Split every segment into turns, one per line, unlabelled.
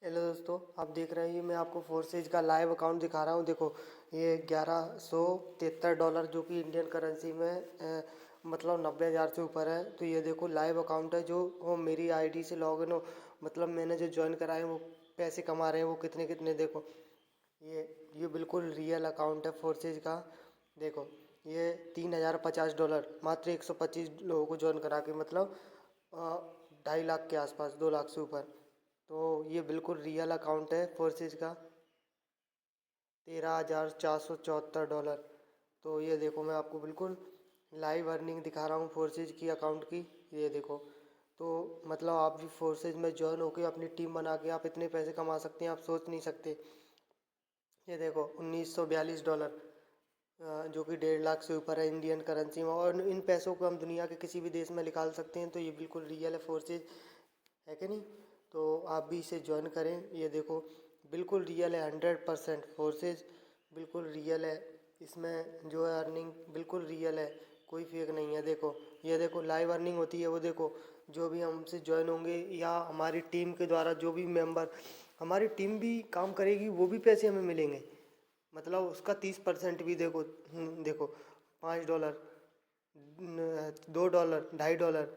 Hello दोस्तों, आप देख रहे हैं ये मैं आपको फोर्सेज का लाइव अकाउंट दिखा रहा हूँ। देखो, ये $1173 जो कि इंडियन करेंसी में मतलब 90,000 से ऊपर है। तो ये देखो लाइव अकाउंट है जो वो मेरी आईडी से लॉगिन हो, मतलब मैंने जो ज्वाइन करा है वो पैसे कमा रहे हैं वो कितने कितने। देखो, ये बिल्कुल रियल अकाउंट है फोर्सेज का। देखो, ये $3,050 मात्र 125 लोगों को ज्वाइन करा के, मतलब 2.5 लाख के आसपास, 2 लाख से ऊपर। तो ये बिल्कुल रियल अकाउंट है फोर्सेज का। $13,474। तो ये देखो, मैं आपको बिल्कुल लाइव अर्निंग दिखा रहा हूँ फोर्सेज की अकाउंट की। ये देखो, तो मतलब आप भी फोर्सेज में ज्वाइन होकर अपनी टीम बना के आप इतने पैसे कमा सकते हैं, आप सोच नहीं सकते। ये देखो, $1,942 जो कि 1.5 लाख से ऊपर है इंडियन करेंसी में, और इन पैसों को हम दुनिया के किसी भी देश में निकाल सकते हैं। तो ये बिल्कुल रियल है फोर्सेज, है कि नहीं? तो आप भी इसे ज्वाइन करें। ये देखो, बिल्कुल रियल है, 100% फोर्सेज बिल्कुल रियल है। इसमें जो है अर्निंग बिल्कुल रियल है, कोई फेक नहीं है। देखो, ये देखो लाइव अर्निंग होती है। वो देखो, जो भी हमसे ज्वाइन होंगे या हमारी टीम के द्वारा जो भी मेंबर, हमारी टीम भी काम करेगी, वो भी पैसे हमें मिलेंगे। मतलब उसका 30% भी देखो। देखो, $5, $2, $2.5,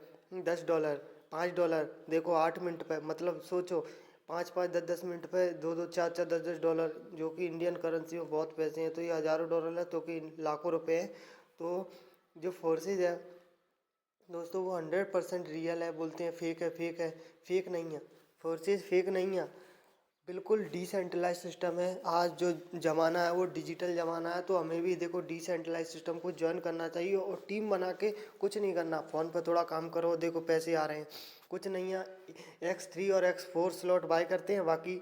$10, $5। देखो 8 मिनट पे, मतलब सोचो, 5-5, 10-10 मिनट पे 2-2, 4-4, 10-10 डॉलर, जो कि इंडियन करेंसी में बहुत पैसे हैं। तो ये हज़ारों डॉलर है, तो कि लाखों रुपए हैं। तो जो फोर्सेज है दोस्तों, वो 100% रियल है। बोलते हैं फेक है, फेक है, फेक नहीं है। फोर्सेज फेक नहीं है, बिल्कुल डिसेंट्रलाइज सिस्टम है। आज जो ज़माना है वो डिजिटल ज़माना है, तो हमें भी देखो डिसेंट्रलाइज सिस्टम को ज्वाइन करना चाहिए और टीम बना के कुछ नहीं करना, फ़ोन पर थोड़ा काम करो, देखो पैसे आ रहे हैं। कुछ नहीं है, X3 और X4 स्लॉट बाय करते हैं, बाकी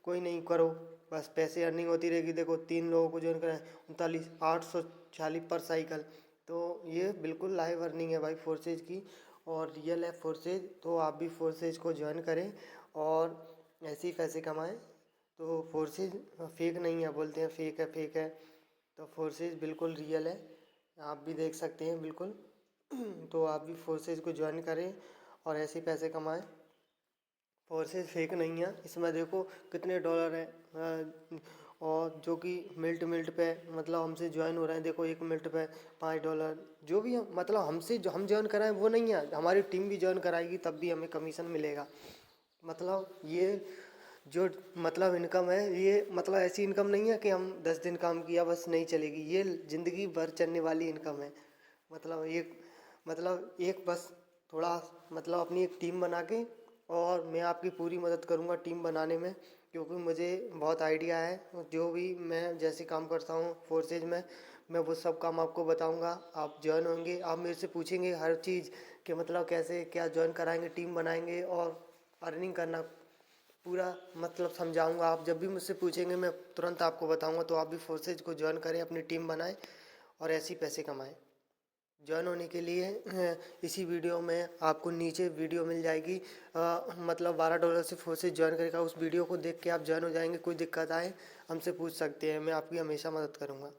कोई नहीं करो, बस पैसे अर्निंग होती रहेगी। देखो 3 लोगों को ज्वाइन करें, 39, 840 पर साइकिल। तो ये बिल्कुल लाइव अर्निंग है भाई फोर्सेज की, और रियल है फोर्सेज। तो आप भी फोर्सेज को ज्वाइन करें और ऐसे ही पैसे कमाएं। तो फोर्सेज फेक नहीं है, बोलते हैं फेक है, फेक है। तो फोर्सेज बिल्कुल रियल है, आप भी देख सकते हैं बिल्कुल। तो आप भी फोर्सेज को ज्वाइन करें और ऐसे ही पैसे कमाएं। फोर्सेज फेक नहीं है, इसमें देखो कितने डॉलर हैं, और जो कि मिनट मिनट पे मतलब हमसे ज्वाइन हो रहे हैं। देखो 1 मिनट पे $5, जो भी हम मतलब हमसे जो हम ज्वाइन कराएं वो नहीं है, हमारी टीम भी ज्वाइन कराएगी तब भी हमें कमीशन मिलेगा। मतलब ये जो मतलब इनकम है, ये मतलब ऐसी इनकम नहीं है कि हम 10 दिन काम किया बस नहीं चलेगी, ये ज़िंदगी भर चलने वाली इनकम है। मतलब एक बस थोड़ा मतलब अपनी एक टीम बना के, और मैं आपकी पूरी मदद करूंगा टीम बनाने में, क्योंकि मुझे बहुत आइडिया है। जो भी मैं जैसे काम करता हूँ फोर्सेज में, मैं वो सब काम आपको बताऊंगा। आप ज्वाइन होंगे, आप मेरे से पूछेंगे हर चीज़ कि मतलब कैसे क्या ज्वाइन कराएंगे, टीम बनाएंगे और अर्निंग करना पूरा मतलब समझाऊंगा। आप जब भी मुझसे पूछेंगे मैं तुरंत आपको बताऊंगा। तो आप भी फोर्सेज को ज्वाइन करें, अपनी टीम बनाएं और ऐसे ही पैसे कमाएं। ज्वाइन होने के लिए इसी वीडियो में आपको नीचे वीडियो मिल जाएगी, मतलब $12 से फोर्सेज ज्वाइन करेगा, उस वीडियो को देख के आप ज्वाइन हो जाएंगे। कोई दिक्कत आए हमसे पूछ सकते हैं, मैं आपकी हमेशा मदद करूँगा।